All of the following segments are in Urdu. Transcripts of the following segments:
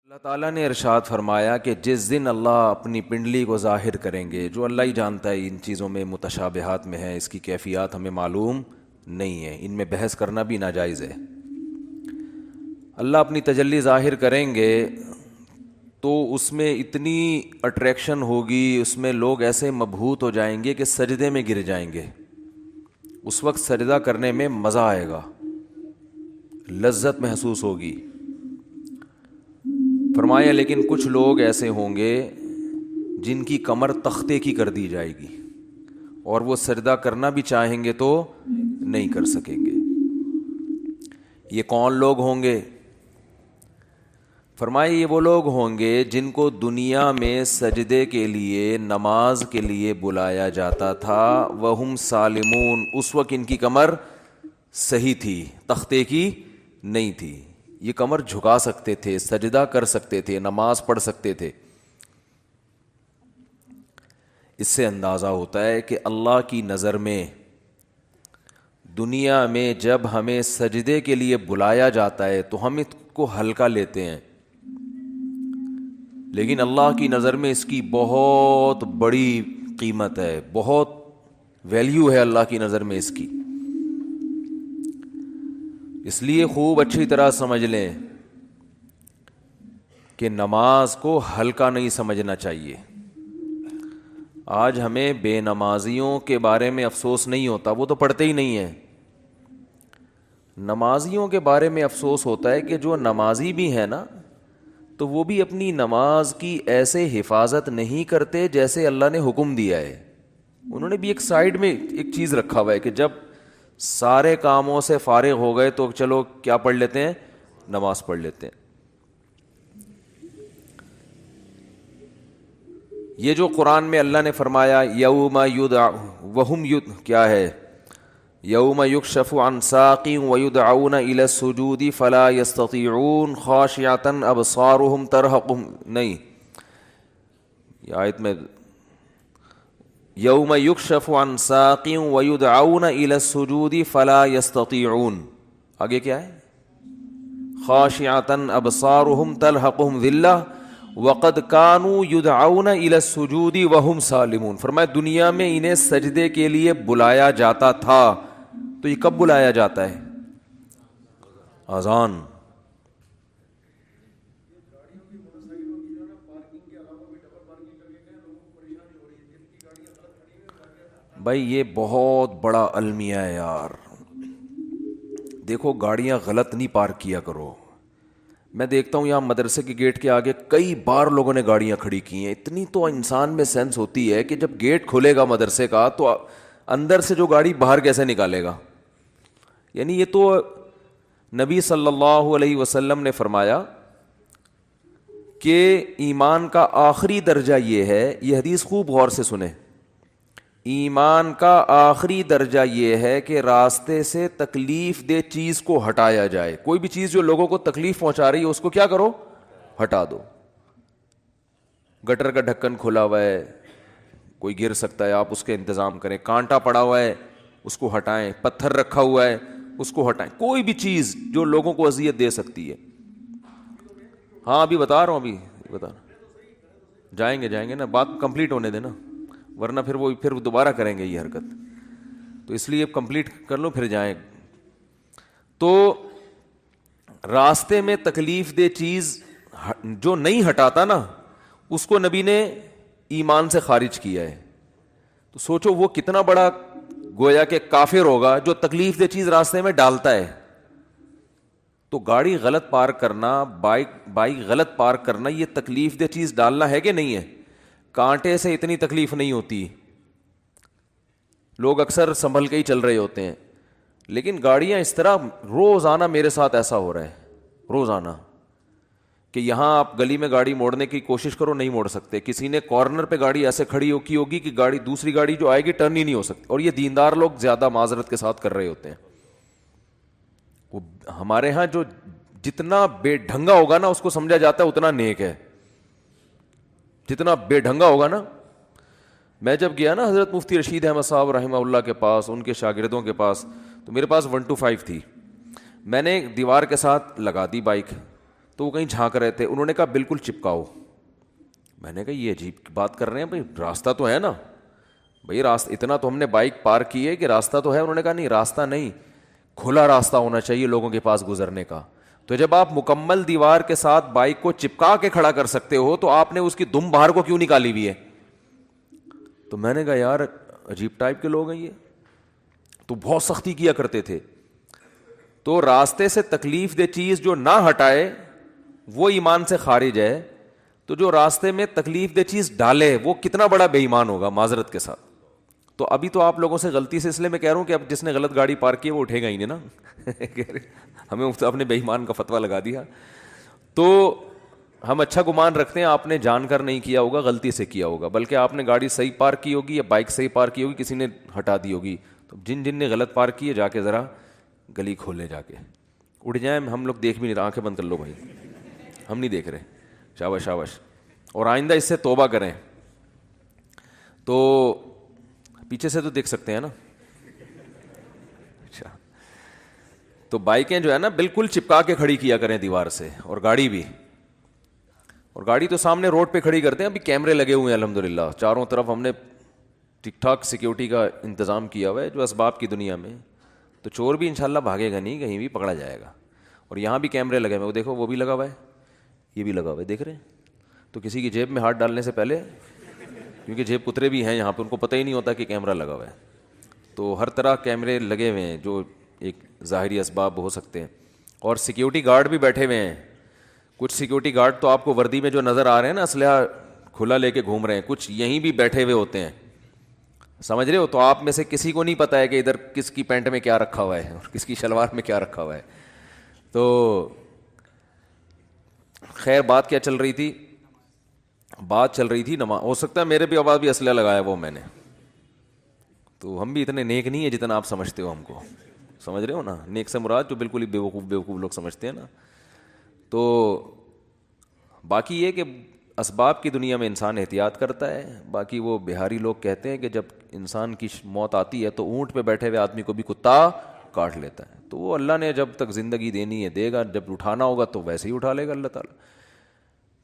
اللہ تعالیٰ نے ارشاد فرمایا کہ جس دن اللہ اپنی پنڈلی کو ظاہر کریں گے، جو اللہ ہی جانتا ہے ان چیزوں میں متشابہات میں ہے، اس کی کیفیات ہمیں معلوم نہیں ہے، ان میں بحث کرنا بھی ناجائز ہے۔ اللہ اپنی تجلی ظاہر کریں گے تو اس میں اتنی اٹریکشن ہوگی، اس میں لوگ ایسے مبہوت ہو جائیں گے کہ سجدے میں گر جائیں گے۔ اس وقت سجدہ کرنے میں مزہ آئے گا، لذت محسوس ہوگی۔ فرمایا لیکن کچھ لوگ ایسے ہوں گے جن کی کمر تختے کی کر دی جائے گی اور وہ سجدہ کرنا بھی چاہیں گے تو نہیں کر سکیں گے۔ یہ کون لوگ ہوں گے؟ فرمایا یہ وہ لوگ ہوں گے جن کو دنیا میں سجدے کے لیے، نماز کے لیے بلایا جاتا تھا، وہم سالمون، اس وقت ان کی کمر صحیح تھی، تختے کی نہیں تھی، یہ کمر جھکا سکتے تھے، سجدہ کر سکتے تھے، نماز پڑھ سکتے تھے۔ اس سے اندازہ ہوتا ہے کہ اللہ کی نظر میں دنیا میں جب ہمیں سجدے کے لیے بلایا جاتا ہے تو ہم اس کو ہلکا لیتے ہیں، لیکن اللہ کی نظر میں اس کی بہت بڑی قیمت ہے، بہت ویلیو ہے اللہ کی نظر میں اس کی۔ اس لیے خوب اچھی طرح سمجھ لیں کہ نماز کو ہلکا نہیں سمجھنا چاہیے۔ آج ہمیں بے نمازیوں کے بارے میں افسوس نہیں ہوتا، وہ تو پڑھتے ہی نہیں ہیں۔ نمازیوں کے بارے میں افسوس ہوتا ہے کہ جو نمازی بھی ہیں نا، تو وہ بھی اپنی نماز کی ایسے حفاظت نہیں کرتے جیسے اللہ نے حکم دیا ہے۔ انہوں نے بھی ایک سائیڈ میں ایک چیز رکھا ہوا ہے کہ جب سارے کاموں سے فارغ ہو گئے تو چلو کیا پڑھ لیتے ہیں، نماز پڑھ لیتے ہیں۔ یہ جو قرآن میں اللہ نے فرمایا یوم وہم کیا ہے، یوم یکشف عن ساق ویدعون الی السجود فلا یستطیعون خاشعۃ ابصارهم ترہقہم، نہیں، یہ آیت میں یوم یکشف عن ساق ویدعون الی السجود فلا یستطیعون، آگے کیا ہے، خاشعۃ ابصارهم ترہقہم ذلہ وقد كانوا يدعون الى السجود وهم سالمون۔ فرمایا دنیا میں انہیں سجدے کے لیے بلایا جاتا تھا، تو یہ کب بلایا جاتا ہے؟ اذان۔ بھائی یہ بہت بڑا المیہ ہے یار، دیکھو گاڑیاں غلط نہیں پارک کیا کرو۔ میں دیکھتا ہوں یہاں مدرسے کے گیٹ کے آگے کئی بار لوگوں نے گاڑیاں کھڑی کی ہیں۔ اتنی تو انسان میں سینس ہوتی ہے کہ جب گیٹ کھلے گا مدرسے کا تو اندر سے جو گاڑی باہر کیسے نکالے گا؟ یعنی یہ تو نبی صلی اللہ علیہ وسلم نے فرمایا کہ ایمان کا آخری درجہ یہ ہے، یہ حدیث خوب غور سے سنیں، ایمان کا آخری درجہ یہ ہے کہ راستے سے تکلیف دہ چیز کو ہٹایا جائے۔ کوئی بھی چیز جو لوگوں کو تکلیف پہنچا رہی ہے اس کو کیا کرو، ہٹا دو۔ گٹر کا ڈھکن کھلا ہوا ہے، کوئی گر سکتا ہے، آپ اس کے انتظام کریں۔ کانٹا پڑا ہوا ہے اس کو ہٹائیں، پتھر رکھا ہوا ہے اس کو ہٹائیں، کوئی بھی چیز جو لوگوں کو اذیت دے سکتی ہے۔ ہاں ابھی بتا رہا ہوں، ابھی بتا رہا ہوں، جائیں گے نا، بات کمپلیٹ ہونے دینا، ورنہ پھر وہ دوبارہ کریں گے یہ حرکت، تو اس لیے کمپلیٹ کر لو پھر جائیں۔ تو راستے میں تکلیف دہ چیز جو نہیں ہٹاتا نا، اس کو نبی نے ایمان سے خارج کیا ہے۔ تو سوچو وہ کتنا بڑا گویا کہ کافر ہوگا جو تکلیف دہ چیز راستے میں ڈالتا ہے۔ تو گاڑی غلط پارک کرنا، بائک غلط پارک کرنا، یہ تکلیف دہ چیز ڈالنا ہے کہ نہیں ہے؟ کانٹے سے اتنی تکلیف نہیں ہوتی، لوگ اکثر سنبھل کے ہی چل رہے ہوتے ہیں، لیکن گاڑیاں اس طرح، روزانہ میرے ساتھ ایسا ہو رہا ہے، روزانہ، کہ یہاں آپ گلی میں گاڑی موڑنے کی کوشش کرو نہیں موڑ سکتے، کسی نے کارنر پہ گاڑی ایسے کھڑی کی ہوگی کہ گاڑی دوسری گاڑی جو آئے گی ٹرن ہی نہیں ہو سکتی، اور یہ دیندار لوگ زیادہ معذرت کے ساتھ کر رہے ہوتے ہیں۔ وہ ہمارے ہاں جو جتنا بے ڈھنگا ہوگا نا اس کو سمجھا جاتا ہے اتنا نیک ہے، جتنا بے ڈھنگا ہوگا نا۔ میں جب گیا نا حضرت مفتی رشید احمد صاحب رحمہ اللہ کے پاس، ان کے شاگردوں کے پاس، تو میرے پاس 125 تھی، میں نے دیوار کے ساتھ لگا دی بائک، تو وہ کہیں جھانک رہے تھے, انہوں نے کہا بالکل چپکاؤ. میں نے کہا یہ عجیب بات کر رہے ہیں بھائی, راستہ تو ہے نا بھائی, راستہ اتنا تو ہم نے بائک پارک کی ہے کہ راستہ تو ہے. انہوں نے کہا نہیں راستہ نہیں, کھلا راستہ ہونا چاہیے لوگوں کے پاس گزرنے کا. تو جب آپ مکمل دیوار کے ساتھ بائک کو چپکا کے کھڑا کر سکتے ہو تو آپ نے اس کی دم باہر کو کیوں نکالی ہوئی ہے؟ تو میں نے کہا یار عجیب ٹائپ کے لوگ ہیں یہ, تو بہت سختی کیا کرتے تھے. تو راستے سے تکلیف دہ چیز جو نہ ہٹائے وہ ایمان سے خارج ہے, تو جو راستے میں تکلیف دہ چیز ڈالے وہ کتنا بڑا بے ایمان ہوگا معذرت کے ساتھ. تو ابھی تو آپ لوگوں سے غلطی سے اس لیے میں کہہ رہا ہوں کہ اب جس نے غلط گاڑی پارک کی وہ اٹھے گا ہی نہیں نا ہمیں اپنے بے ایمان کا فتویٰ لگا دیا. تو ہم اچھا گمان رکھتے ہیں آپ نے جان کر نہیں کیا ہوگا, غلطی سے کیا ہوگا, بلکہ آپ نے گاڑی صحیح پارک کی ہوگی یا بائک صحیح پارک کی ہوگی, کسی نے ہٹا دی ہوگی. تو جن نے غلط پارک کی ہے جا کے ذرا گلی کھولے, جا کے اٹھ جائیں. ہم لوگ دیکھ بھی نہیں رہے, آنکھیں بند کر لو بھائی, ہم نہیں دیکھ رہے. شاباش شاباش. اور آئندہ اس سے توبہ کریں. تو پیچھے سے تو دیکھ سکتے ہیں نا. اچھا, تو بائکیں جو ہے نا بالکل چپکا کے کھڑی کیا کریں دیوار سے, اور گاڑی بھی. اور گاڑی تو سامنے روڈ پہ کھڑی کرتے ہیں, ابھی کیمرے لگے ہوئے ہیں الحمدللہ چاروں طرف, ہم نے ٹھیک ٹھاک سیکیورٹی کا انتظام کیا ہوا ہے جو اسباب کی دنیا میں. تو چور بھی انشاءاللہ بھاگے گا نہیں, کہیں بھی پکڑا جائے گا. اور یہاں بھی کیمرے لگے ہوئے, وہ دیکھو وہ بھی لگا ہوا ہے, یہ بھی لگا ہوا ہے, دیکھ رہے ہیں. تو کسی کی جیب میں ہاتھ ڈالنے سے پہلے, کیونکہ جیب کترے بھی ہیں یہاں پہ, ان کو پتہ ہی نہیں ہوتا کہ کیمرہ لگا ہوا ہے. تو ہر طرح کیمرے لگے ہوئے ہیں جو ایک ظاہری اسباب ہو سکتے ہیں. اور سیکیورٹی گارڈ بھی بیٹھے ہوئے ہیں. کچھ سیکیورٹی گارڈ تو آپ کو وردی میں جو نظر آ رہے ہیں نا, اسلحہ کھلا لے کے گھوم رہے ہیں, کچھ یہیں بھی بیٹھے ہوئے ہوتے ہیں, سمجھ رہے ہو. تو آپ میں سے کسی کو نہیں پتا ہے کہ ادھر کس کی پینٹ میں کیا رکھا ہوا ہے اور کس کی شلوار میں کیا رکھا ہوا ہے. تو خیر بات کیا چل رہی تھی؟ بات چل رہی تھی نماز. ہو سکتا ہے میرے بھی آواز بھی اسلحہ لگایا وہ میں نے, تو ہم بھی اتنے نیک نہیں ہیں جتنا آپ سمجھتے ہو ہم کو, سمجھ رہے ہو نا. نیک سے مراد جو بالکل ہی بیوقوف لوگ سمجھتے ہیں نا. تو باقی یہ کہ اسباب کی دنیا میں انسان احتیاط کرتا ہے. باقی وہ بہاری لوگ کہتے ہیں کہ جب انسان کی موت آتی ہے تو اونٹ پہ بیٹھے ہوئے آدمی کو بھی کتا کاٹ لیتا ہے. تو وہ اللہ نے جب تک زندگی دینی ہے دے گا, جب اٹھانا ہوگا تو ویسے ہی اٹھا لے گا اللہ تعالیٰ.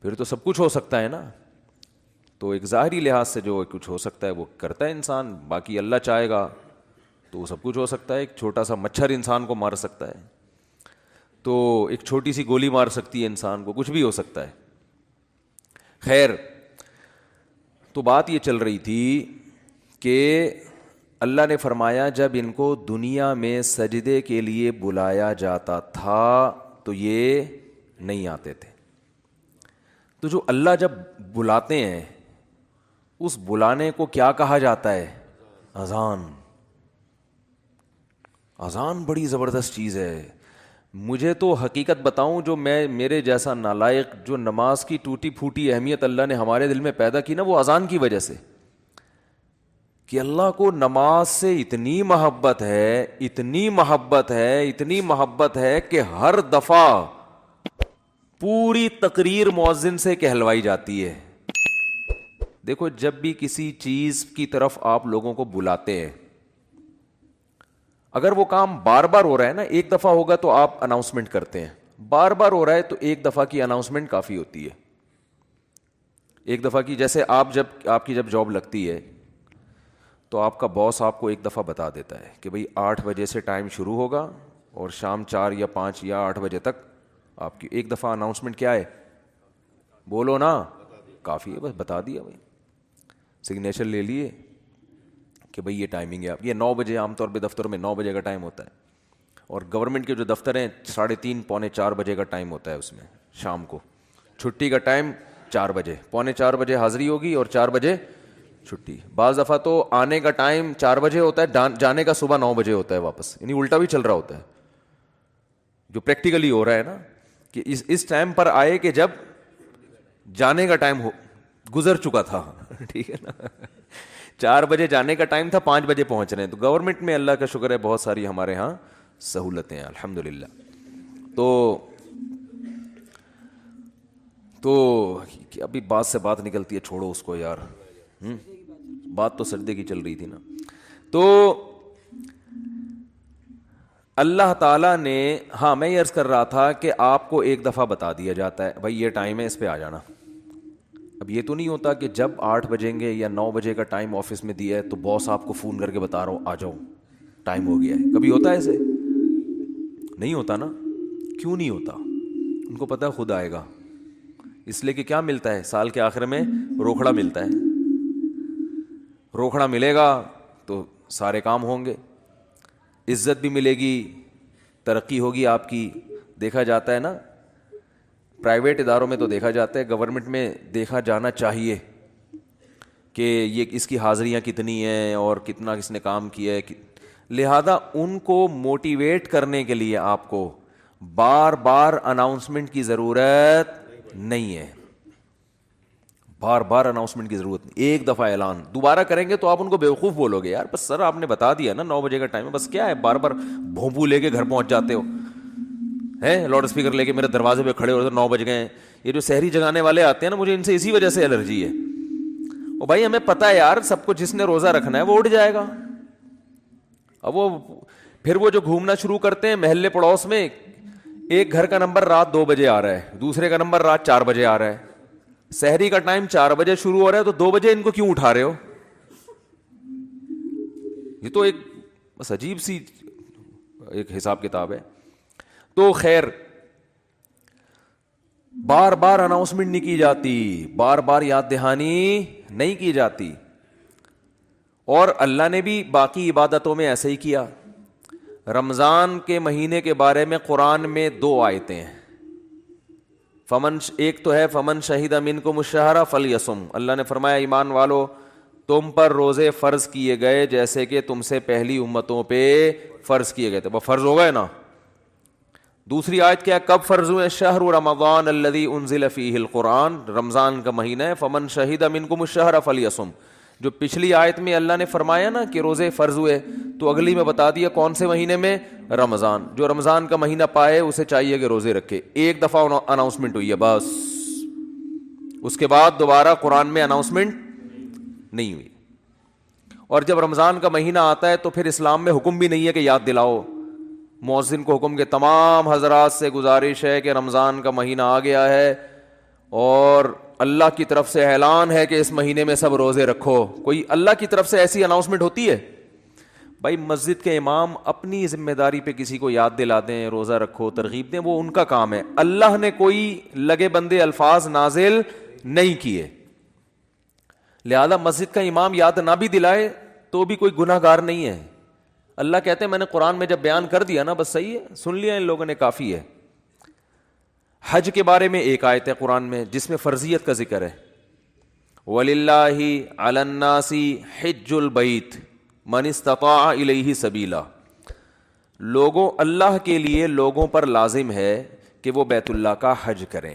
پھر تو سب کچھ ہو سکتا ہے نا. تو ایک ظاہری لحاظ سے جو کچھ ہو سکتا ہے وہ کرتا ہے انسان, باقی اللہ چاہے گا تو وہ سب کچھ ہو سکتا ہے. ایک چھوٹا سا مچھر انسان کو مار سکتا ہے, تو ایک چھوٹی سی گولی مار سکتی ہے انسان کو, کچھ بھی ہو سکتا ہے. خیر, تو بات یہ چل رہی تھی کہ اللہ نے فرمایا جب ان کو دنیا میں سجدے کے لیے بلایا جاتا تھا تو یہ نہیں آتے تھے. تو جو اللہ جب بلاتے ہیں اس بلانے کو کیا کہا جاتا ہے؟ اذان. اذان بڑی زبردست چیز ہے. مجھے تو حقیقت بتاؤں, جو میرے جیسا نالائق جو نماز کی ٹوٹی پھوٹی اہمیت اللہ نے ہمارے دل میں پیدا کی نا, وہ اذان کی وجہ سے, کہ اللہ کو نماز سے اتنی محبت ہے, اتنی محبت ہے, اتنی محبت ہے کہ ہر دفعہ پوری تقریر مؤذن سے کہلوائی جاتی ہے. دیکھو جب بھی کسی چیز کی طرف آپ لوگوں کو بلاتے ہیں, اگر وہ کام بار بار ہو رہا ہے نا, ایک دفعہ ہوگا تو آپ اناؤنسمنٹ کرتے ہیں, بار بار ہو رہا ہے تو ایک دفعہ کی اناؤنسمنٹ کافی ہوتی ہے. ایک دفعہ کی, جیسے آپ کی جب جاب لگتی ہے تو آپ کا باس آپ کو ایک دفعہ بتا دیتا ہے کہ بھئی 8 بجے سے ٹائم شروع ہوگا اور شام 4 یا 5 یا 8 بجے تک آپ کی. ایک دفعہ اناؤنسمنٹ کیا ہے؟ بولو نا, کافی ہے, بس بتا دیا بھائی, سگنیچر لے لیے کہ بھئی یہ ٹائمنگ ہے. آپ یہ 9 بجے عام طور پہ دفتر میں 9 بجے کا ٹائم ہوتا ہے, اور گورنمنٹ کے جو دفتر ہیں 3:30 پونے 4 بجے کا ٹائم ہوتا ہے اس میں شام کو. چھٹی کا ٹائم 4 بجے, پونے 4 بجے حاضری ہوگی اور 4 بجے چھٹی. بعض دفعہ تو آنے کا ٹائم 4 بجے ہوتا ہے, جانے کا صبح 9 بجے ہوتا ہے واپس, یعنی الٹا بھی چل رہا ہوتا ہے. جو پریکٹیکلی ہو رہا ہے نا کہ اس ٹائم پر آئے کہ جب جانے کا ٹائم گزر چکا تھا, ٹھیک ہے نا. 4 بجے جانے کا ٹائم تھا, 5 بجے پہنچ رہے ہیں. تو گورنمنٹ میں اللہ کا شکر ہے بہت ساری ہمارے ہاں سہولتیں ہیں الحمدللہ. تو ابھی بات سے بات نکلتی ہے, چھوڑو اس کو یار. بات تو سجدے کی چل رہی تھی نا. تو اللہ تعالیٰ نے، ہاں میں یہ عرض کر رہا تھا کہ آپ کو ایک دفعہ بتا دیا جاتا ہے بھائی یہ ٹائم ہے، اس پہ آ جانا. اب یہ تو نہیں ہوتا کہ جب 8 بجیں گے یا 9 بجے کا ٹائم آفس میں دیا ہے تو باس آپ کو فون کر کے بتا رہا ہوں آ جاؤ ٹائم ہو گیا ہے. کبھی ہوتا ہے ایسے؟ نہیں ہوتا نا. کیوں نہیں ہوتا؟ ان کو پتہ ہے خود آئے گا. اس لیے کہ کیا ملتا ہے سال کے آخر میں؟ روکھڑا ملتا ہے. روکھڑا ملے گا تو سارے کام ہوں گے، عزت بھی ملے گی، ترقی ہوگی آپ کی. دیکھا جاتا ہے نا پرائیویٹ اداروں میں تو دیکھا جاتا ہے، گورنمنٹ میں دیکھا جانا چاہیے کہ یہ اس کی حاضریاں کتنی ہیں اور کتنا کس نے کام کیا ہے. لہذا ان کو موٹیویٹ کرنے کے لیے آپ کو بار بار اناؤنسمنٹ کی ضرورت نہیں ہے. بار بار اناؤنسمنٹ کی ضرورت نہیں. ایک دفعہ اعلان دوبارہ کریں گے تو آپ ان کو بیوقوف بولو گے، یار بس سر آپ نے بتا دیا نا 9 بجے کا ٹائم ہے، بس کیا ہے بار بار بھونپو لے کے گھر پہنچ جاتے ہو ہیں، لاؤڈ اسپیکر لے کے میرے دروازے پہ کھڑے ہو 9 بج گئے ہیں. یہ جو سحری جگانے والے آتے ہیں نا، مجھے ان سے اسی وجہ سے الرجی ہے. او بھائی ہمیں پتہ ہے یار سب کو جس نے روزہ رکھنا ہے وہ اٹھ جائے گا. اب وہ پھر وہ جو گھومنا شروع کرتے ہیں محلے پڑوس میں، ایک گھر کا نمبر رات 2 بجے آ رہا ہے، دوسرے کا نمبر رات 4 بجے آ رہا ہے. سحری کا ٹائم 4 بجے شروع ہو رہا ہے تو 2 بجے ان کو کیوں اٹھا رہے ہو؟ یہ تو ایک بس عجیب سی ایک حساب کتاب ہے. تو خیر بار بار اناؤنسمنٹ نہیں کی جاتی، بار بار یاد دہانی نہیں کی جاتی. اور اللہ نے بھی باقی عبادتوں میں ایسے ہی کیا. رمضان کے مہینے کے بارے میں قرآن میں 2 آیتیں ہیں. ایک تو ہے فمن شہید منکم الشہر فلیصم. اللہ نے فرمایا ایمان والو تم پر روزے فرض کیے گئے جیسے کہ تم سے پہلی امتوں پہ فرض کیے گئے تھے. وہ فرض ہو گئے نا. دوسری آیت کیا؟ کب فرض ہوئے؟ شہر رمضان الذی انزل فیہ القرآن. رمضان کا مہینہ ہے. فمن شہید منکم الشہر فلیصم. جو پچھلی آیت میں اللہ نے فرمایا نا کہ روزے فرض ہوئے، تو اگلی میں بتا دیا کون سے مہینے میں؟ رمضان. جو رمضان کا مہینہ پائے اسے چاہیے کہ روزے رکھے. ایک دفعہ اناؤنسمنٹ ہوئی ہے بس، اس کے بعد دوبارہ قرآن میں اناؤنسمنٹ نہیں ہوئی. اور جب رمضان کا مہینہ آتا ہے تو پھر اسلام میں حکم بھی نہیں ہے کہ یاد دلاؤ. مؤذن کو حکم کہ تمام حضرات سے گزارش ہے کہ رمضان کا مہینہ آ گیا ہے اور اللہ کی طرف سے اعلان ہے کہ اس مہینے میں سب روزے رکھو. کوئی اللہ کی طرف سے ایسی اناؤنسمنٹ ہوتی ہے؟ بھائی مسجد کے امام اپنی ذمہ داری پہ کسی کو یاد دلا دیں روزہ رکھو، ترغیب دیں، وہ ان کا کام ہے. اللہ نے کوئی لگے بندے الفاظ نازل نہیں کیے. لہذا مسجد کا امام یاد نہ بھی دلائے تو بھی کوئی گناہ گار نہیں ہے. اللہ کہتے ہیں میں نے قرآن میں جب بیان کر دیا نا بس صحیح ہے، سن لیا ان لوگوں نے، کافی ہے. حج کے بارے میں ایک آیت ہے قرآن میں جس میں فرضیت کا ذکر ہے. وَلِلَّهِ عَلَى النَّاسِ حِجُّ الْبَيْتِ مَنِ اسْتَطَاعَ إِلَيْهِ سَبِيلًا. لوگوں، اللہ کے لیے لوگوں پر لازم ہے کہ وہ بیت اللہ کا حج کریں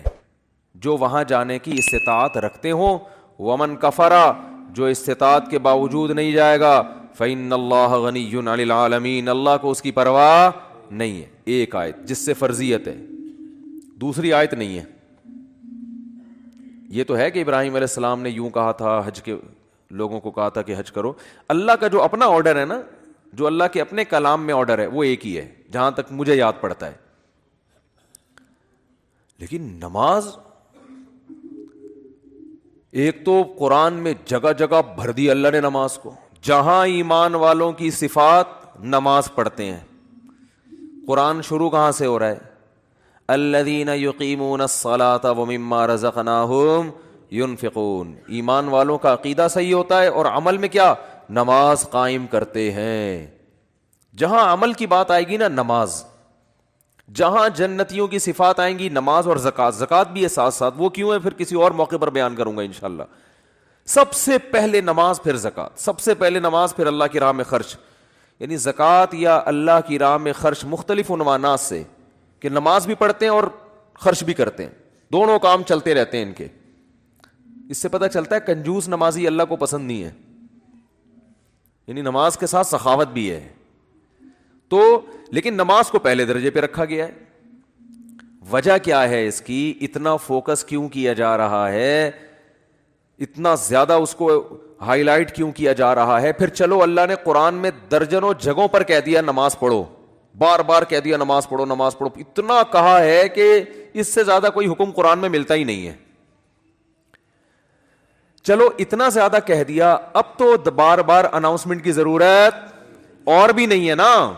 جو وہاں جانے کی استطاعت رکھتے ہوں. وَمَنْ كَفَرَ، جو استطاعت کے باوجود نہیں جائے گا، فَإِنَّ اللَّهَ غَنِيٌّ عَنِ الْعَالَمِينَ، اللہ کو اس کی پرواہ نہیں ہے. ایک آیت جس سے فرضیت ہے، دوسری آیت نہیں ہے. یہ تو ہے کہ ابراہیم علیہ السلام نے یوں کہا تھا، حج کے لوگوں کو کہا تھا کہ حج کرو. اللہ کا جو اپنا آرڈر ہے نا، جو اللہ کے اپنے کلام میں آرڈر ہے وہ ایک ہی ہے جہاں تک مجھے یاد پڑتا ہے. لیکن نماز ایک تو قرآن میں جگہ جگہ بھر دی اللہ نے نماز کو. جہاں ایمان والوں کی صفات نماز پڑھتے ہیں. قرآن شروع کہاں سے ہو رہا ہے؟ الذین یقیمون الصلاۃ ومما رزقناہم ینفقون. ایمان والوں کا عقیدہ صحیح ہوتا ہے اور عمل میں کیا؟ نماز قائم کرتے ہیں. جہاں عمل کی بات آئے گی نا نماز، جہاں جنتیوں کی صفات آئیں گی نماز اور زکوٰۃ. زکوٰۃ بھی ہے ساتھ ساتھ، وہ کیوں ہے پھر کسی اور موقع پر بیان کروں گا انشاءاللہ. سب سے پہلے نماز پھر زکوٰۃ، سب سے پہلے نماز پھر اللہ کی راہ میں خرچ. یعنی زکوٰۃ یا اللہ کی راہ میں خرچ مختلف عنوانات سے، کہ نماز بھی پڑھتے ہیں اور خرچ بھی کرتے ہیں، دونوں کام چلتے رہتے ہیں ان کے. اس سے پتہ چلتا ہے کنجوس نمازی اللہ کو پسند نہیں ہے. یعنی نماز کے ساتھ سخاوت بھی ہے. تو لیکن نماز کو پہلے درجے پہ رکھا گیا ہے. وجہ کیا ہے اس کی؟ اتنا فوکس کیوں کیا جا رہا ہے؟ اتنا زیادہ اس کو ہائی لائٹ کیوں کیا جا رہا ہے؟ پھر چلو اللہ نے قرآن میں درجنوں جگہوں پر کہہ دیا نماز پڑھو، بار بار کہہ دیا نماز پڑھو نماز پڑھو, اتنا کہا ہے کہ اس سے زیادہ کوئی حکم قرآن میں ملتا ہی نہیں ہے. چلو اتنا زیادہ کہہ دیا, اب تو بار بار اناؤنسمنٹ کی ضرورت اور بھی نہیں ہے نا,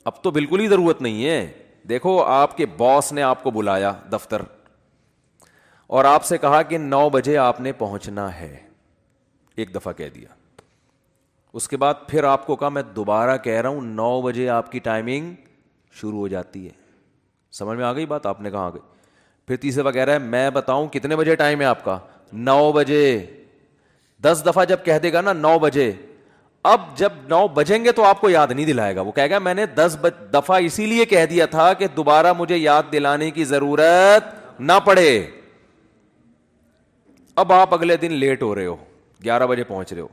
اب تو بالکل ہی ضرورت نہیں ہے. دیکھو آپ کے باس نے آپ کو بلایا دفتر اور آپ سے کہا کہ 9 بجے آپ نے پہنچنا ہے, ایک دفعہ کہہ دیا. اس کے بعد پھر آپ کو کہا میں دوبارہ کہہ رہا ہوں 9 بجے آپ کی ٹائمنگ شروع ہو جاتی ہے. سمجھ میں آ گئی بات؟ آپ نے کہا آ گئی. پھر تیسرے دفعہ کہہ رہا ہے میں بتاؤں کتنے بجے ٹائم ہے آپ کا؟ 9 بجے. 10 دفعہ جب کہہ دے گا نا 9 بجے, اب جب 9 بجیں گے تو آپ کو یاد نہیں دلائے گا, وہ کہے گا میں نے 10 دفعہ اسی لیے کہہ دیا تھا کہ دوبارہ مجھے یاد دلانے کی ضرورت نہ پڑے. اب آپ اگلے دن لیٹ ہو رہے ہو, 11 بجے پہنچ رہے ہو,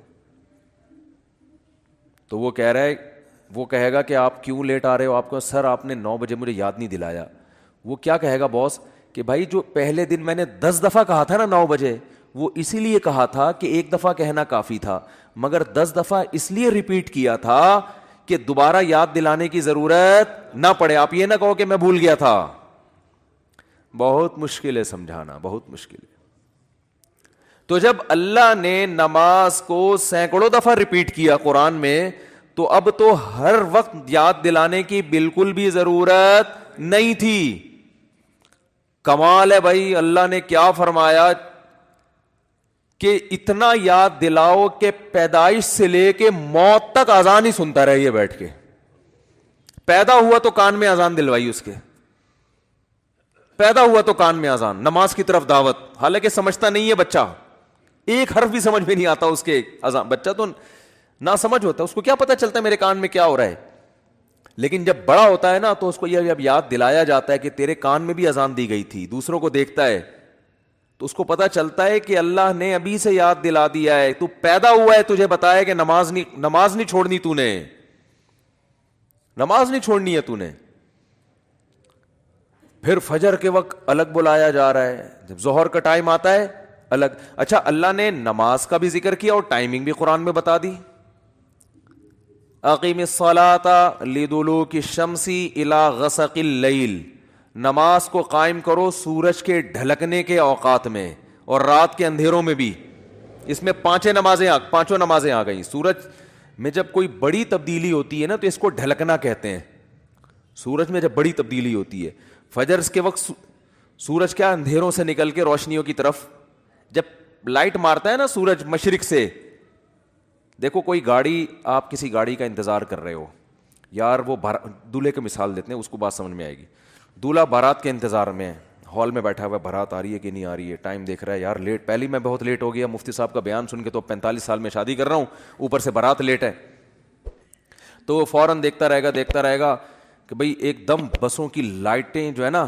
تو وہ کہہ رہا ہے, وہ کہے گا کہ آپ کیوں لیٹ آ رہے ہو؟ آپ کو سر آپ نے 9 بجے مجھے یاد نہیں دلایا. وہ کیا کہے گا باس کہ بھائی جو پہلے دن میں نے 10 دفعہ کہا تھا نا 9 بجے, وہ اسی لیے کہا تھا کہ ایک دفعہ کہنا کافی تھا, مگر 10 دفعہ اس لیے ریپیٹ کیا تھا کہ دوبارہ یاد دلانے کی ضرورت نہ پڑے. آپ یہ نہ کہو کہ میں بھول گیا تھا. بہت مشکل ہے سمجھانا, بہت مشکل ہے. تو جب اللہ نے نماز کو سینکڑوں دفعہ ریپیٹ کیا قرآن میں, تو اب تو ہر وقت یاد دلانے کی بالکل بھی ضرورت نہیں تھی. کمال ہے بھائی, اللہ نے کیا فرمایا کہ اتنا یاد دلاؤ کہ پیدائش سے لے کے موت تک اذان ہی سنتا رہیے بیٹھ کے. پیدا ہوا تو کان میں اذان دلوائی, اس کے پیدا ہوا تو کان میں اذان, نماز کی طرف دعوت, حالانکہ سمجھتا نہیں ہے بچہ, ایک حرف بھی سمجھ میں نہیں آتا اس کے اذان. بچہ تو نہ سمجھ ہوتا ہے, اس کو کیا پتا چلتا ہے میرے کان میں کیا ہو رہا ہے. لیکن جب بڑا ہوتا ہے نا تو اس کو یہ جب یاد دلایا جاتا ہے کہ تیرے کان میں بھی اذان دی گئی تھی, دوسروں کو دیکھتا ہے تو اس کو پتا چلتا ہے کہ اللہ نے ابھی سے یاد دلا دیا ہے. تو پیدا ہوا ہے تجھے بتایا کہ نماز نہیں چھوڑنی, تو نے نماز نہیں چھوڑنی ہے تو نے. پھر فجر کے وقت الگ بلایا جا رہا ہے, جب ظہر کا ٹائم آتا ہے الگ. اچھا اللہ نے نماز کا بھی ذکر کیا اور ٹائمنگ بھی قرآن میں بتا دی. اقیم الصلاۃ لدلوک الشمس الی غسق اللیل, نماز کو قائم کرو سورج کے ڈھلکنے کے اوقات میں اور رات کے اندھیروں میں بھی. اس میں پانچوں نمازیں آ گئیں. سورج میں جب کوئی بڑی تبدیلی ہوتی ہے نا تو اس کو ڈھلکنا کہتے ہیں. سورج میں جب بڑی تبدیلی ہوتی ہے, فجر کے وقت سورج کیا اندھیروں سے نکل کے روشنیوں کی طرف, جب لائٹ مارتا ہے نا سورج مشرق سے. دیکھو کوئی گاڑی, آپ کسی گاڑی کا انتظار کر رہے ہو یار, وہ دولہے کی مثال دیتے ہیں, اس کو بات سمجھ میں آئے گی. دولہا بارات کے انتظار میں ہال میں بیٹھا ہوا ہے, بارات آ رہی ہے کہ نہیں آ رہی ہے, ٹائم دیکھ رہا ہے یار لیٹ, پہلی میں بہت لیٹ ہو گیا, مفتی صاحب کا بیان سن کے تو 45 سال میں شادی کر رہا ہوں, اوپر سے بارات لیٹ ہے. تو وہ فوراً دیکھتا رہے گا کہ بھئی ایک دم بسوں کی لائٹیں جو ہے نا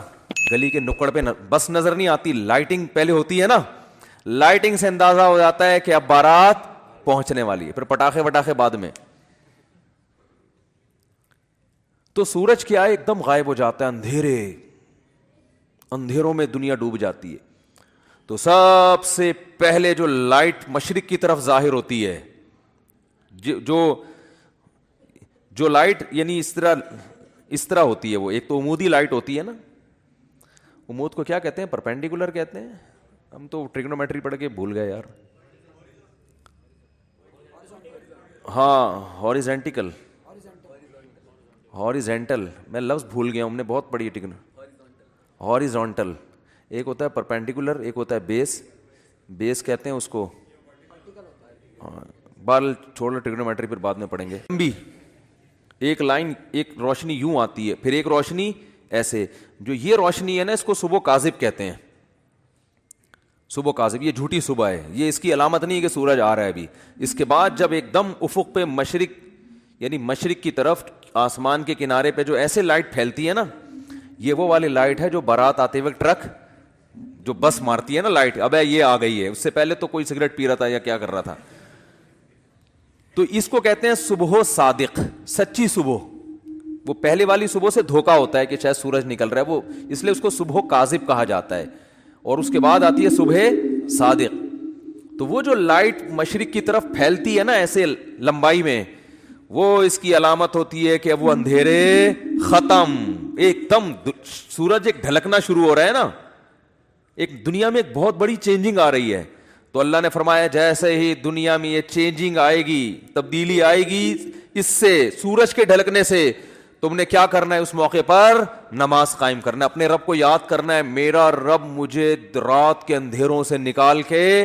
گلی کے نکڑ پہ بس نظر نہیں آتی, لائٹنگ پہلے ہوتی ہے نا, لائٹنگ سے اندازہ ہو جاتا ہے کہ اب بارات پہنچنے والی ہے. پھر پٹاخے وٹاخے بعد میں. تو سورج کیا ہے ایک دم غائب ہو جاتا ہے, اندھیروں میں دنیا ڈوب جاتی ہے. تو سب سے پہلے جو لائٹ مشرق کی طرف ظاہر ہوتی ہے, جو لائٹ یعنی اس طرح ہوتی ہے, وہ ایک تو عمودی لائٹ ہوتی ہے نا, عمود کو کیا کہتے ہیں؟ پرپینڈیکولر کہتے ہیں. ہم تو ٹریگنومیٹری پڑھ کے بھول گئے یار. ہاں ہاریزینٹل, میں لفظ بھول گیا ہوں, ہم نے بہت پڑھی ہے. ہاریزونٹل ایک ہوتا ہے, پرپینڈیکولر ایک ہوتا ہے بیس کہتے ہیں اس کو. بال چھوڑ, ٹریگنومیٹری پھر بعد میں پڑھیں گے. بھی ایک لائن, ایک روشنی یوں آتی ہے, پھر ایک روشنی ایسے. جو یہ روشنی ہے نا اس کو صبح کاذب کہتے ہیں. صبح کاذب, یہ جھوٹی صبح ہے, یہ اس کی علامت نہیں کہ سورج آ رہا ہے ابھی. اس کے بعد جب ایک دم افق پہ مشرق یعنی مشرق کی طرف آسمان کے کنارے پہ جو ایسے لائٹ پھیلتی ہے نا, یہ وہ والی لائٹ ہے جو بارات آتے وقت ٹرک جو بس مارتی ہے نا لائٹ, اب یہ آ گئی ہے. اس سے پہلے تو کوئی سگریٹ پی رہا تھا یا کیا کر رہا تھا. تو اس کو کہتے ہیں صبح صادق, سچی صبح. وہ پہلے والی صبح سے دھوکا ہوتا ہے کہ شاید سورج نکل رہا ہے, وہ اس لیے اس کو صبح کاذب کہا جاتا ہے. اور اس کے بعد آتی ہے صبح صادق. تو وہ جو لائٹ مشرق کی طرف پھیلتی ہے نا ایسے لمبائی میں, وہ اس کی علامت ہوتی ہے کہ اب وہ اندھیرے ختم، ایک دم سورج ایک ڈھلکنا شروع ہو رہا ہے نا، ایک دنیا میں ایک بہت بڑی چینجنگ آ رہی ہے. تو اللہ نے فرمایا جیسے ہی دنیا میں یہ چینجنگ آئے گی، تبدیلی آئے گی اس سے، سورج کے ڈھلکنے سے، تم نے کیا کرنا ہے؟ اس موقع پر نماز قائم کرنا ہے، اپنے رب کو یاد کرنا ہے، میرا رب مجھے رات کے اندھیروں سے نکال کے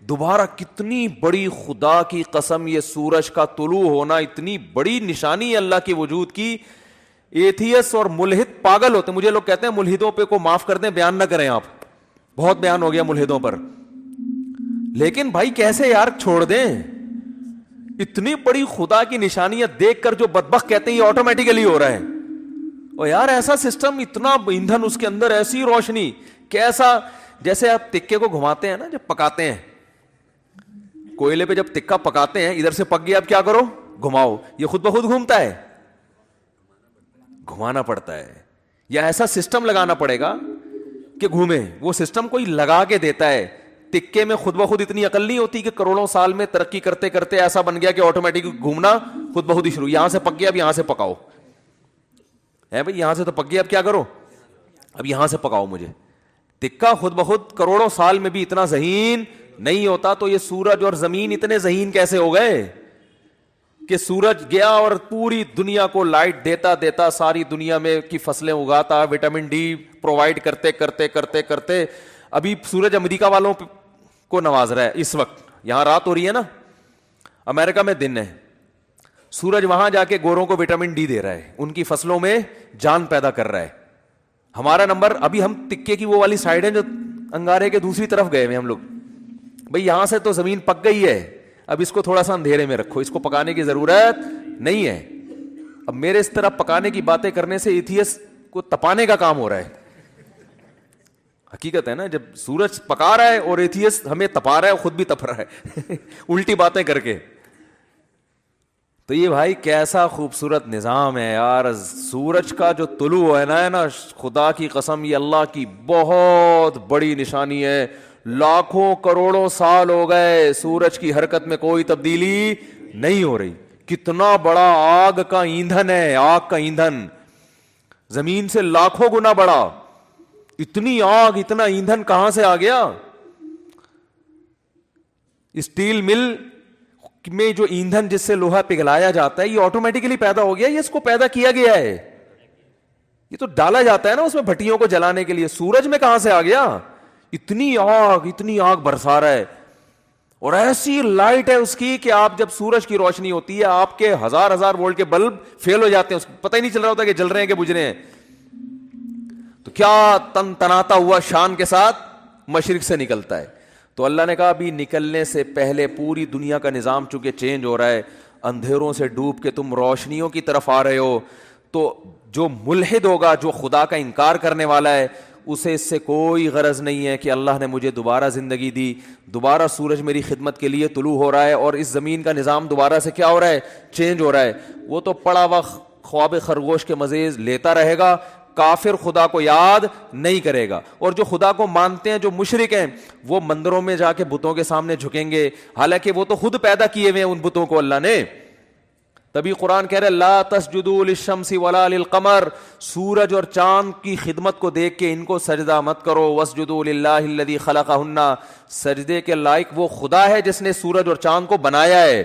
دوبارہ، کتنی بڑی خدا کی قسم، یہ سورج کا طلوع ہونا اتنی بڑی نشانی ہے اللہ کے وجود کی. ایتھیس اور ملحد پاگل ہوتے ہیں. مجھے لوگ کہتے ہیں ملحدوں پہ کو معاف کر دیں، بیان نہ کریں آپ، بہت بیان ہو گیا ملحدوں پر. لیکن بھائی کیسے یار چھوڑ دیں؟ اتنی بڑی خدا کی نشانیاں دیکھ کر جو بدبخت کہتے ہیں یہ آٹومیٹیکلی ہو رہا ہے. اور یار ایسا سسٹم، اتنا ایندھن اس کے اندر، ایسی روشنی، کیسا، جیسے آپ تکے کو گھماتے ہیں نا جب پکاتے ہیں، کوئلے پہ جب تکا پکاتے ہیں، ادھر سے پک گیا، اب کیا کرو؟ گھماؤ، یہ خود بخود گھومتا ہے؟ گھمانا پڑتا ہے، یا ایسا سسٹم لگانا پڑے گا کہ گھومے. وہ سسٹم کوئی لگا کے دیتا ہے. تکے میں خود بخود اتنی عقل نہیں ہوتی کہ کروڑوں سال میں ترقی کرتے کرتے ایسا بن گیا کہ آٹومیٹک گھومنا خود بخود ہی شروع. یہاں سے پک گیا، اب یہاں سے پکاؤ ہے بھائی، یہاں سے تو پک گیا، اب کیا کرو؟ اب یہاں سے پکاؤ مجھے. تکا خود بخود کروڑوں سال میں بھی اتنا ذہین نہیں ہوتا. تو یہ سورج اور زمین اتنے ذہین کیسے ہو گئے کہ سورج گیا اور پوری دنیا کو لائٹ دیتا دیتا، ساری دنیا میں کی فصلیں اگاتا، وٹامن ڈی پرووائڈ کرتے کرتے کرتے کرتے ابھی سورج امریکہ والوں کو نواز رہا ہے. اس وقت یہاں رات ہو رہی ہے نا، امریکہ میں دن ہے، سورج وہاں جا کے گوروں کو وٹامن ڈی دے رہا ہے، ان کی فصلوں میں جان پیدا کر رہا ہے. ہمارا نمبر، ابھی ہم تکے کی وہ والی سائڈ ہے جو انگارے کے دوسری طرف گئے ہوئے ہم لوگ. بھئی یہاں سے تو زمین پک گئی ہے، اب اس کو تھوڑا سا اندھیرے میں رکھو، اس کو پکانے کی ضرورت نہیں ہے. اب میرے اس طرح پکانے کی باتیں کرنے سے ایتھیس کو تپانے کا کام ہو رہا ہے. حقیقت ہے نا، جب سورج پکا رہا ہے اور ایتھیس ہمیں تپا رہا ہے، خود بھی تپ رہا ہے الٹی باتیں کر کے. تو یہ بھائی کیسا خوبصورت نظام ہے یار. سورج کا جو طلوع ہے نا، خدا کی قسم یہ اللہ کی بہت بڑی نشانی ہے. لاکھوں کروڑوں سال ہو گئے سورج کی حرکت میں کوئی تبدیلی نہیں ہو رہی. کتنا بڑا آگ کا ایندھن ہے، آگ کا ایندھن زمین سے لاکھوں گنا بڑا. اتنی آگ، اتنا ایندھن کہاں سے آ گیا؟ اسٹیل مل میں جو ایندھن جس سے لوہا پگھلایا جاتا ہے، یہ آٹومیٹکلی پیدا ہو گیا، یہ اس کو پیدا کیا گیا ہے، یہ تو ڈالا جاتا ہے نا اس میں بھٹیوں کو جلانے کے لیے. سورج میں کہاں سے آ گیا؟ اتنی آگ برسا رہا ہے، اور ایسی لائٹ ہے اس کی کہ آپ جب سورج کی روشنی ہوتی ہے، آپ کے ہزار وولٹ کے بلب فیل ہو جاتے ہیں، پتہ ہی نہیں چل رہا ہوتا کہ جل رہے ہیں کہ بجھ رہے ہیں. تو کیا تن تناتا ہوا شان کے ساتھ مشرق سے نکلتا ہے. تو اللہ نے کہا ابھی نکلنے سے پہلے پوری دنیا کا نظام چونکہ چینج ہو رہا ہے، اندھیروں سے ڈوب کے تم روشنیوں کی طرف آ رہے ہو. تو جو ملحد ہوگا، جو خدا کا انکار کرنے والا ہے، اسے اس سے کوئی غرض نہیں ہے کہ اللہ نے مجھے دوبارہ زندگی دی، دوبارہ سورج میری خدمت کے لیے طلوع ہو رہا ہے اور اس زمین کا نظام دوبارہ سے کیا ہو رہا ہے؟ چینج ہو رہا ہے. وہ تو پڑا وقت خواب خرگوش کے مزید لیتا رہے گا. کافر خدا کو یاد نہیں کرے گا. اور جو خدا کو مانتے ہیں، جو مشرک ہیں، وہ مندروں میں جا کے بتوں کے سامنے جھکیں گے، حالانکہ وہ تو خود پیدا کیے ہوئے ہیں ان بتوں کو اللہ نے. تبھی قرآن کہہ رہے لا تسجدوا للشمس ولا للقمر، سورج اور چاند کی خدمت کو دیکھ کے ان کو سجدہ مت کرو. واسجدوا للہ الذی خلقہن، سجدے کے لائق وہ خدا ہے جس نے سورج اور چاند کو بنایا ہے.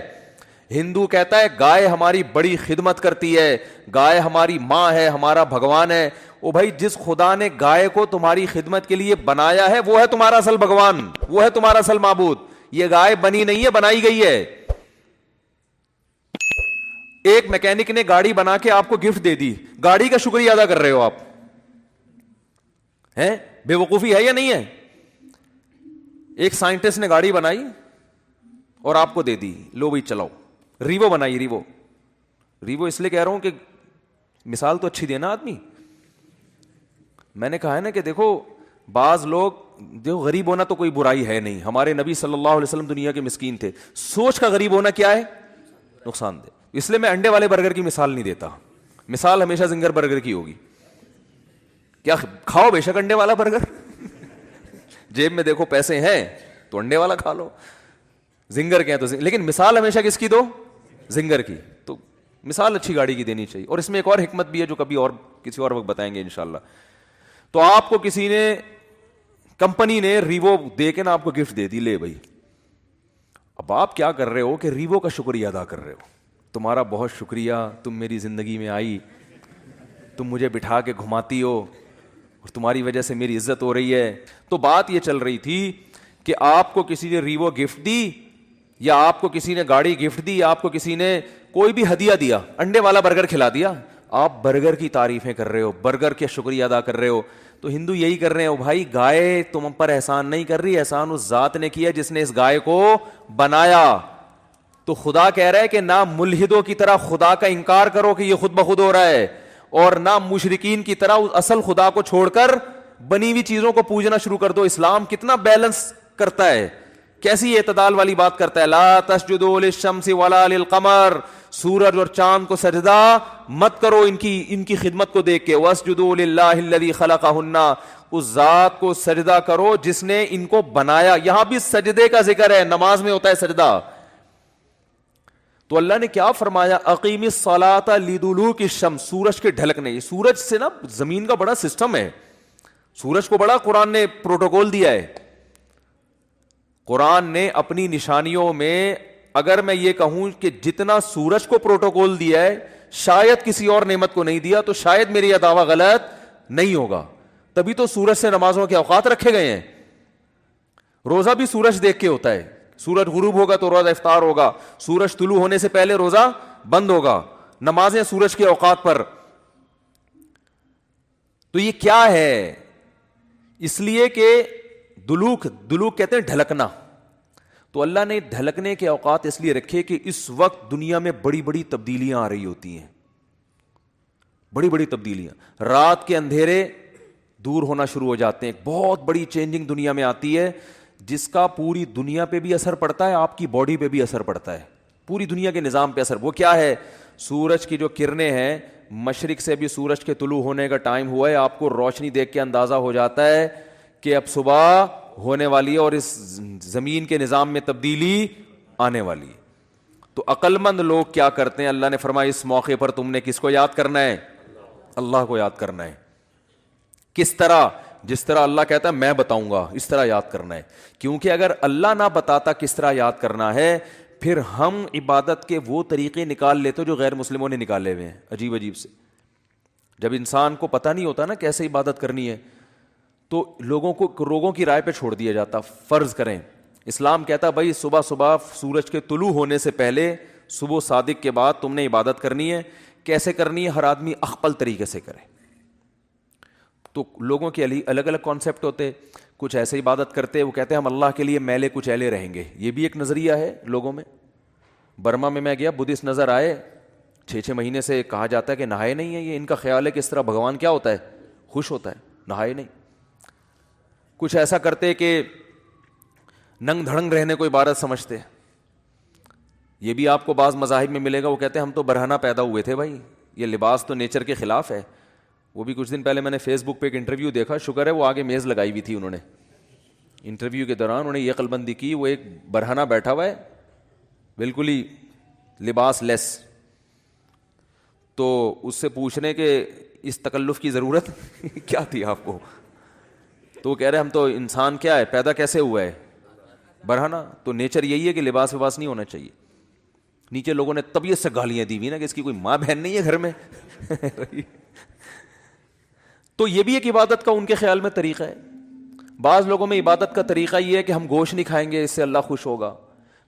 ہندو کہتا ہے گائے ہماری بڑی خدمت کرتی ہے، گائے ہماری ماں ہے، ہمارا بھگوان ہے. او بھائی، جس خدا نے گائے کو تمہاری خدمت کے لیے بنایا ہے وہ ہے تمہارا اصل بھگوان، وہ ہے تمہارا اصل معبود. یہ گائے بنی نہیں ہے، بنائی گئی ہے. ایک میکینک نے گاڑی بنا کے آپ کو گفٹ دے دی، گاڑی کا شکریہ ادا کر رہے ہو آپ ہیں؟ بے وقوفی ہے یا نہیں ہے؟ ایک سائنٹسٹ نے گاڑی بنائی اور آپ کو دے دی، لو بھائی چلاؤ. ریوو بنائی، ریوو اس لیے کہہ رہا ہوں کہ مثال تو اچھی دینا آدمی. میں نے کہا ہے نا کہ دیکھو بعض لوگ جو غریب ہونا تو کوئی برائی ہے نہیں. ہمارے نبی صلی اللہ علیہ وسلم دنیا کے مسکین تھے. سوچ کا غریب ہونا کیا ہے؟ نقصان دہ. اس لیے میں انڈے والے برگر کی مثال نہیں دیتا، مثال ہمیشہ زنگر برگر کی ہوگی. کیا کھاؤ بے شک انڈے والا برگر جیب میں دیکھو پیسے ہیں تو انڈے والا کھا لو، زنگر کے ہیں تو لیکن مثال ہمیشہ کس کی دو؟ زنگر کی. تو مثال اچھی گاڑی کی دینی چاہیے. اور اس میں ایک اور حکمت بھی ہے جو کبھی اور کسی اور وقت بتائیں گے انشاءاللہ. تو آپ کو کسی نے, کمپنی نے ریوو دے کے نا آپ کو گفٹ دے دی, لے بھائی. اب آپ کیا کر رہے ہو کہ ریوو کا شکریہ ادا کر رہے ہو, تمہارا بہت شکریہ, تم میری زندگی میں آئی, تم مجھے بٹھا کے گھماتی ہو اور تمہاری وجہ سے میری عزت ہو رہی ہے. تو بات یہ چل رہی تھی کہ آپ کو کسی نے ریوو گفٹ دی, یا آپ کو کسی نے گاڑی گفٹ دی, یا آپ کو کسی نے کوئی بھی ہدیہ دیا, انڈے والا برگر کھلا دیا, آپ برگر کی تعریفیں کر رہے ہو, برگر کے شکریہ ادا کر رہے ہو. تو ہندو یہی کر رہے ہو بھائی, گائے تم پر احسان نہیں کر رہی, احسان اس ذات نے کیا جس نے اس گائے کو بنایا. تو خدا کہہ رہا ہے کہ نہ ملحدوں کی طرح خدا کا انکار کرو کہ یہ خود بخود ہو رہا ہے, اور نہ مشرکین کی طرح اس اصل خدا کو چھوڑ کر بنی ہوئی چیزوں کو پوجنا شروع کر دو. اسلام کتنا بیلنس کرتا ہے, کیسی اعتدال والی بات کرتا ہے. لا تسجدوا للشمس ولا للقمر, سورج اور چاند کو سجدہ مت کرو ان کی خدمت کو دیکھ کے. واسجدوا للہ الذی خلقہن, اس ذات کو سجدہ کرو جس نے ان کو بنایا. یہاں بھی سجدے کا ذکر ہے, نماز میں ہوتا ہے سجدہ. تو اللہ نے کیا فرمایا, اقیم الصلاۃ لدلوک الشمس, سورج کے ڈھلکنے. یہ سورج سے نا زمین کا بڑا سسٹم ہے, سورج کو بڑا قرآن نے پروٹوکول دیا ہے. قرآن نے اپنی نشانیوں میں, اگر میں یہ کہوں کہ جتنا سورج کو پروٹوکول دیا ہے شاید کسی اور نعمت کو نہیں دیا, تو شاید میری یہ دعویٰ غلط نہیں ہوگا. تبھی تو سورج سے نمازوں کے اوقات رکھے گئے ہیں. روزہ بھی سورج دیکھ کے ہوتا ہے, سورج غروب ہوگا تو روزہ افطار ہوگا, سورج طلوع ہونے سے پہلے روزہ بند ہوگا, نمازیں سورج کے اوقات پر. تو یہ کیا ہے, اس لیے کہ دلوک کہتے ہیں ڈھلکنا. تو اللہ نے ڈھلکنے کے اوقات اس لیے رکھے کہ اس وقت دنیا میں بڑی بڑی تبدیلیاں آ رہی ہوتی ہیں, بڑی بڑی تبدیلیاں. رات کے اندھیرے دور ہونا شروع ہو جاتے ہیں, بہت بڑی چینجنگ دنیا میں آتی ہے جس کا پوری دنیا پہ بھی اثر پڑتا ہے, آپ کی باڈی پہ بھی اثر پڑتا ہے, پوری دنیا کے نظام پہ اثر. وہ کیا ہے, سورج کی جو کرنیں ہیں, مشرق سے بھی سورج کے طلوع ہونے کا ٹائم ہوا ہے, آپ کو روشنی دیکھ کے اندازہ ہو جاتا ہے کہ اب صبح ہونے والی ہے اور اس زمین کے نظام میں تبدیلی آنے والی ہے. تو عقل مند لوگ کیا کرتے ہیں, اللہ نے فرمایا اس موقع پر تم نے کس کو یاد کرنا ہے, اللہ کو یاد کرنا ہے. کس طرح, جس طرح اللہ کہتا ہے میں بتاؤں گا اس طرح یاد کرنا ہے. کیونکہ اگر اللہ نہ بتاتا کس طرح یاد کرنا ہے, پھر ہم عبادت کے وہ طریقے نکال لیتے جو غیر مسلموں نے نکالے ہوئے ہیں, عجیب عجیب سے. جب انسان کو پتہ نہیں ہوتا نا کیسے عبادت کرنی ہے, تو لوگوں کی رائے پہ چھوڑ دیا جاتا. فرض کریں اسلام کہتا بھائی صبح سورج کے طلوع ہونے سے پہلے, صبح صادق کے بعد تم نے عبادت کرنی ہے. کیسے کرنی ہے, ہر آدمی اخپل طریقے سے کرے. تو لوگوں کے الگ الگ کانسیپٹ ہوتے, کچھ ایسے عبادت کرتے, وہ کہتے ہیں ہم اللہ کے لیے میلے کچیلے رہیں گے. یہ بھی ایک نظریہ ہے لوگوں میں. برما میں گیا, بدھسٹ نظر آئے, 6 مہینے سے کہا جاتا ہے کہ نہائے نہیں ہے. یہ ان کا خیال ہے کہ اس طرح بھگوان کیا ہوتا ہے, خوش ہوتا ہے, نہائے نہیں. کچھ ایسا کرتے کہ ننگ دھڑنگ رہنے کو عبادت سمجھتے. یہ بھی آپ کو بعض مذاہب میں ملے گا, وہ کہتے ہیں ہم تو برہنہ پیدا ہوئے تھے بھائی, یہ لباس تو نیچر کے خلاف ہے. وہ بھی کچھ دن پہلے میں نے فیس بک پہ ایک انٹرویو دیکھا, شکر ہے وہ آگے میز لگائی ہوئی تھی انہوں نے. انٹرویو کے دوران انہوں نے یہ عقل بندی کی, وہ ایک برہنہ بیٹھا ہوا ہے بالکل ہی لباس لیس. تو اس سے پوچھنے کہ اس تکلف کی ضرورت کیا تھی آپ کو, تو وہ کہہ رہے ہم تو انسان کیا ہے, پیدا کیسے ہوا ہے, برہنہ. تو نیچر یہی ہے کہ لباس وباس نہیں ہونا چاہیے. نیچے لوگوں نے طبیعت سے گالیاں دی ہوئی نا کہ اس کی کوئی ماں بہن نہیں ہے گھر میں. تو یہ بھی ایک عبادت کا ان کے خیال میں طریقہ ہے. بعض لوگوں میں عبادت کا طریقہ یہ ہے کہ ہم گوشت نہیں کھائیں گے, اس سے اللہ خوش ہوگا.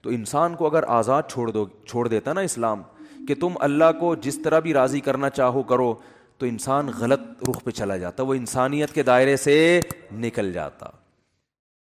تو انسان کو اگر آزاد چھوڑ دیتا نا اسلام کہ تم اللہ کو جس طرح بھی راضی کرنا چاہو کرو, تو انسان غلط رخ پہ چلا جاتا, وہ انسانیت کے دائرے سے نکل جاتا.